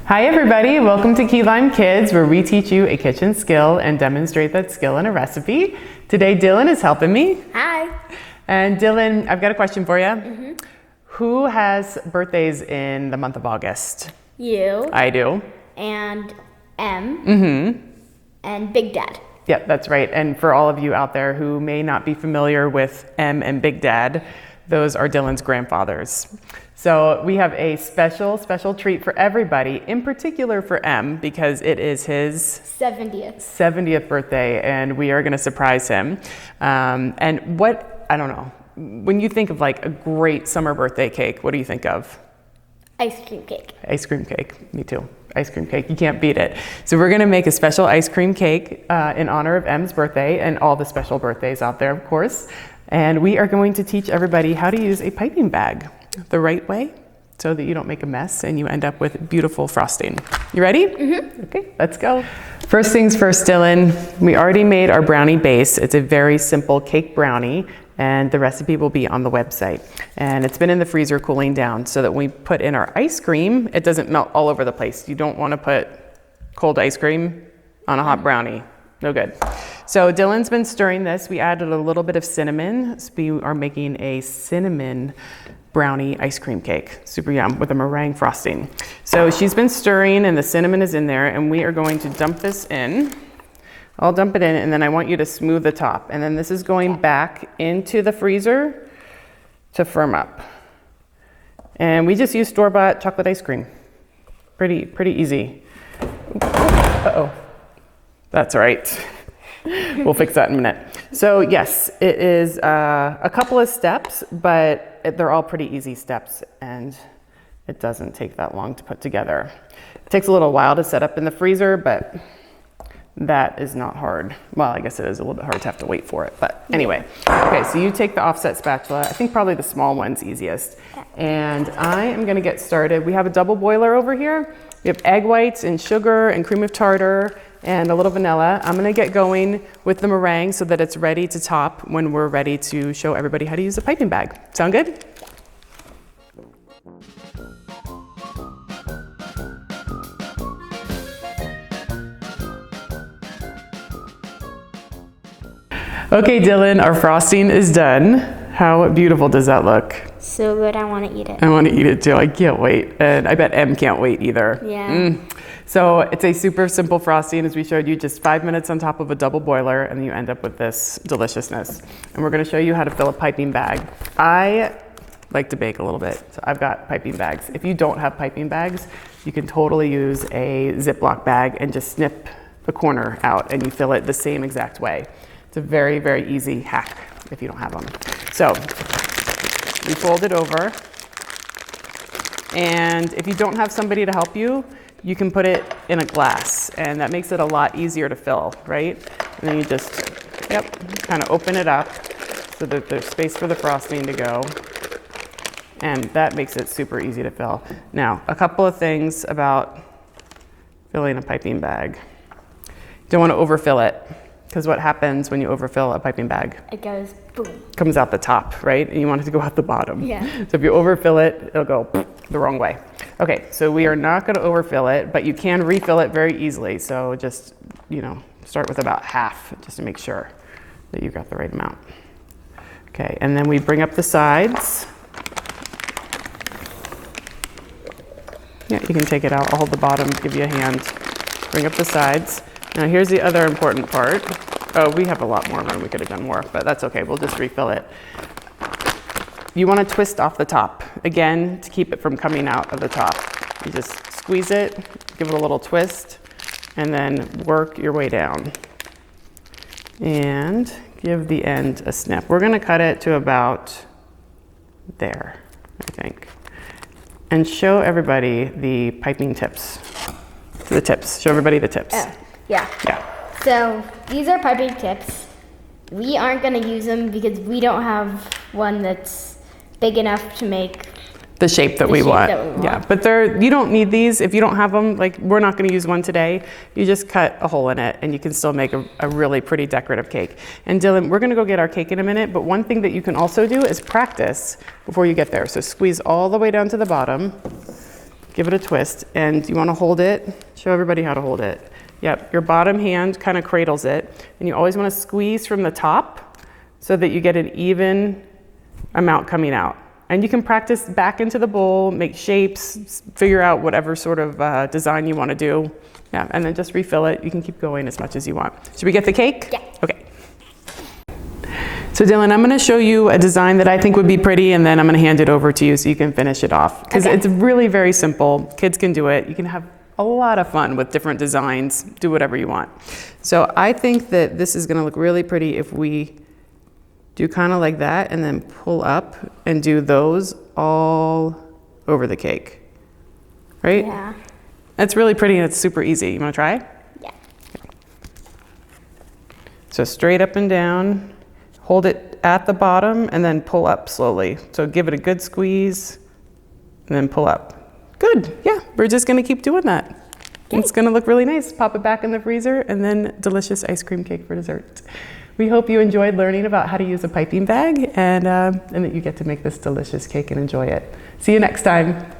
Hi everybody, welcome to 𝗕𝗏𝗰 Kids, where we teach you a kitchen skill and demonstrate that skill in a recipe. Today Dylan is helping me. Hi. And Dylan, I've got a question for you. Who has birthdays in the month of August? You. I do. And M. And Big Dad. Yep, that's right. And for all of you out there who may not be familiar with M and Big Dad, those are Dylan's grandfathers. So we have a special treat for everybody, in particular for M, because it is his 70th birthday, and we are going to surprise him. And what, I don't know, when you think of like a great summer birthday cake, what do you think of? Ice cream cake. Ice cream cake, me too. Ice cream cake, you can't beat it. So we're going to make a special ice cream cake in honor of M's birthday and all the special birthdays out there, of course. And we are going to teach everybody how to use a piping bag the right way so that you don't make a mess and you end up with beautiful frosting. You ready? Okay, let's go. First things first, Dylan, we already made our brownie base. It's a very simple cake brownie, and the recipe will be on the website. And it's been in the freezer cooling down so that when we put in our ice cream, it doesn't melt all over the place. You don't want to put cold ice cream on a hot brownie. No good. So Dylan's been stirring this. We added a little bit of cinnamon. So we are making a cinnamon brownie ice cream cake. Super yum with a meringue frosting. So she's been stirring and the cinnamon is in there, and we are going to dump this in. I'll dump it in, and then I want you to smooth the top. And then this is going back into the freezer to firm up. And we just use store-bought chocolate ice cream. Pretty easy. Uh-oh. That's all right. We'll fix that in a minute. So yes, it is a couple of steps, but they're all pretty easy steps, and it doesn't take that long to put together. It takes a little while to set up in the freezer, but that is not hard. Well, I guess it is a little bit hard to have to wait for it, but anyway. Okay, so you take the offset spatula. I think probably the small one's easiest. And I am gonna get started. We have a double boiler over here. We have egg whites and sugar and cream of tartar and a little vanilla. I'm gonna get going with the meringue so that it's ready to top when we're ready to show everybody how to use a piping bag. Sound good? Okay, Dylan, our frosting is done. How beautiful does that look? So good, I want to eat it. I want to eat it too, I can't wait. And I bet M can't wait either. Yeah. So it's a super simple frosting, as we showed you, just 5 minutes on top of a double boiler, and you end up with this deliciousness. And we're gonna show you how to fill a piping bag. I like to bake a little bit, so I've got piping bags. If you don't have piping bags, you can totally use a Ziploc bag and just snip the corner out, and you fill it the same exact way. It's a very easy hack if you don't have them. So we fold it over, and if you don't have somebody to help you, you can put it in a glass, and that makes it a lot easier to fill, right? And then you just, kind of open it up so that there's space for the frosting to go, and that makes it super easy to fill. Now, a couple of things about filling a piping bag. You don't want to overfill it, because what happens when you overfill a piping bag? It goes boom. Comes out the top, right? And you want it to go out the bottom. Yeah. So if you overfill it, it'll go the wrong way. Okay, so we are not going to overfill it, but you can refill it very easily. So just, start with about half just to make sure that you got the right amount. Okay, and then we bring up the sides. Yeah, you can take it out. I'll hold the bottom, give you a hand. Bring up the sides. Now here's the other important part. Oh, we have a lot more room. We could have done more, but that's okay. We'll just refill it. You want to twist off the top, again, to keep it from coming out of the top. You just squeeze it, give it a little twist, and then work your way down. And give the end a snip. We're going to cut it to about there, I think. And show everybody the piping tips. The tips. Show everybody the tips. Yeah. So these are piping tips. We aren't going to use them because we don't have one that's big enough to make the shape that we want. Yeah, but you don't need these if you don't have them. Like, we're not going to use one today. You just cut a hole in it, and you can still make a really pretty decorative cake. And Dylan, we're going to go get our cake in a minute, but one thing that you can also do is practice before you get there. So squeeze all the way down to the bottom. give it a twist, and you want to hold it. Show everybody how to hold it. Yep, your bottom hand kind of cradles it, and you always want to squeeze from the top so that you get an even amount coming out. And you can practice back into the bowl, make shapes, figure out whatever sort of design you want to do. Yeah, and then just refill it. You can keep going as much as you want. Should we get the cake? Yeah. Okay. So Dylan, I'm going to show you a design that I think would be pretty, and then I'm going to hand it over to you so you can finish it off. Because it's really very simple. Kids can do it. You can have a lot of fun with different designs. Do whatever you want. So I think that this is going to look really pretty if we do kind of like that and then pull up and do those all over the cake. Right? Yeah. That's really pretty and it's super easy. You want to try? Yeah. Okay. So straight up and down. Hold it at the bottom and then pull up slowly. So give it a good squeeze and then pull up. Good, yeah, we're just gonna keep doing that. It's gonna look really nice. Pop it back in the freezer and then delicious ice cream cake for dessert. We hope you enjoyed learning about how to use a piping bag and that you get to make this delicious cake and enjoy it. See you next time.